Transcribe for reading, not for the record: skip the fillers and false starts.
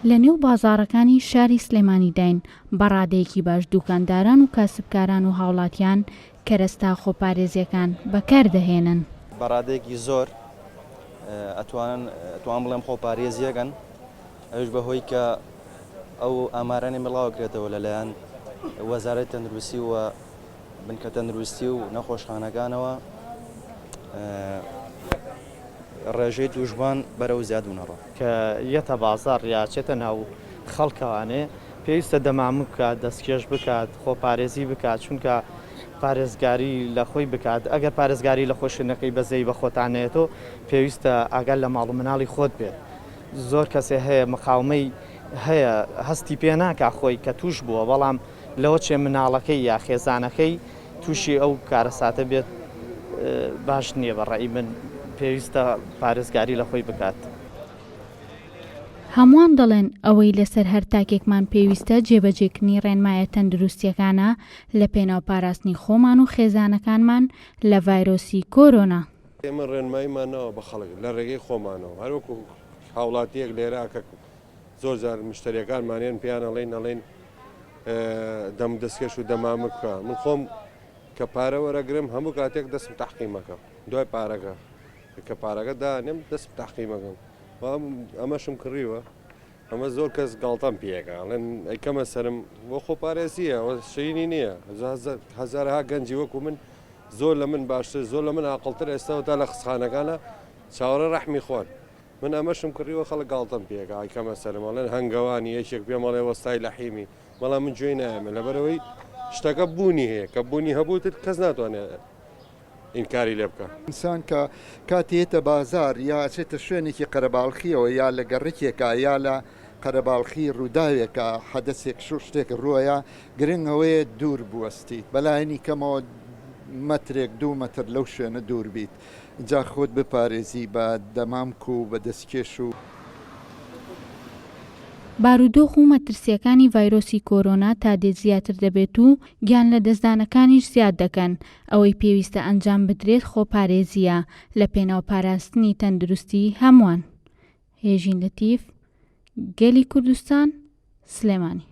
لە نێو بازاڕەکانی شاری سلێمانی داین بەڕادەیەکی باش دوکانداران و کاسبکاران و هاوڵاتیان کەرەستا خۆپارێزیەکان بەکاردەهێنن. بەڕادەیەکی زۆر ئەتوان بڵێم خۆپارێزیەکەن، ئەوش بەهۆی کە ئەو ئامارانی بڵاوکرێتەوە لەلایەن وەزارەتی تەندروستی و بنکە تەندروستی و نەخۆشخانەکانەوە ڕێژەی توشبان بەرەو زیادبوونەوە کە یەتە بازار یاچێتە ناو خەڵکەوانێ پێویستە دەمام بکات، دەستکێش بکات، خۆپارێزی بکات، چونکە پارێزگاری لە خۆی بکات. ئەگەر پارێزگاری لە خۆشنەکەی بەزەی بە خۆتانێتەوە پێویستە ئاگەر لە ماڵ و مناڵی خۆت بێت. زۆر کەسێ هەیە مقاومەی هەیە هەستی پێ ناکا خۆی کە توش بووە، بەڵام لەوە چێ مناڵەکەی یا خێزانەکەی تووشی ئەو کارەساتە بێت باش نییە. بەڕێی من پێویستە پارێزگاری لە خۆی بکات. هەمووان دەڵێن ئەوەی لەسەر هەر تاکێکمان پێویستە جێبەجێکردنی ڕێنمایە تەندروستیەکانە لە پێناو پاراستنی خۆمان و خێزانەکانمان لە ڤایرۆسی کۆرۆنا. ئێمە ڕێنماییمانەوە بە خەڵک لە ڕێگەی خۆمانەوە، هەروەکو هاوڵاتیەک لێرە کە زۆر جار مشتریەکانمانێن پیان ئەڵێن دەم دەستکەش و دەمام بکە. من خۆم کە پارە وەرەگرم هەموو کاتێک دەستم تەحقیمەکە، دوای پارەکە کە پارەکە دانێم دەستم تەحقیمەکەم. ئەمەشم کڕیوە، ئەمە زۆر کەس گاڵتەم پێەکە ئەڵێن ئەیکەمە سرم بۆ خۆپارێزیە شەینی نییە. هەزارها گەنجی وەکو من زۆر لە من باشتر زۆر لە من عاقڵتر ئێستاوە تا لە قسەخانەکانە چاوەڕە ڕەحمی خوان. من ئەمەشم کڕیوە خەڵک گاڵتەم پێەکە ئایکەمە سرم ئەڵێن هەنگەوانی یەکێک پێم ئەڵێ وەستای لەحیمی، بەڵام من گوێی نایەمە لەبەرەوەی شتەکە بوونی هەیە کە بوونی هەبووتر کەس ناتوانێت ئینکاری لێ بکە. ئینسان کە کاتێتە بازار یا چێتە شوێنێکی قەرەباڵخیەوە یا لە گەڕێکێکە یا لە قەرەباڵخی ڕووداوێکە حەدەسێک شتێک ڕووەیە گرنگەوەیە دوور بوەستیت بەلایەنی کەمەوە مەترێک 2 مەتر لەو شوێنە دوور بیت، جا خۆت بپارێزی بە دەمامک و بە دەستکێش و بارودۆخ و مەترسیەکانی ڤایرۆسی کۆرۆنا تا دێ زیاتر دەبێت و گیان لە دەستدانەکانیش زیاد دەکەن. ئەوەی پێویستە ئەنجام بدرێت خۆپارێزیە لە پێناو پاراستنی تەندروستی هەمووان. هێژین لەتیف، گەلی کوردستان، سلێمانی.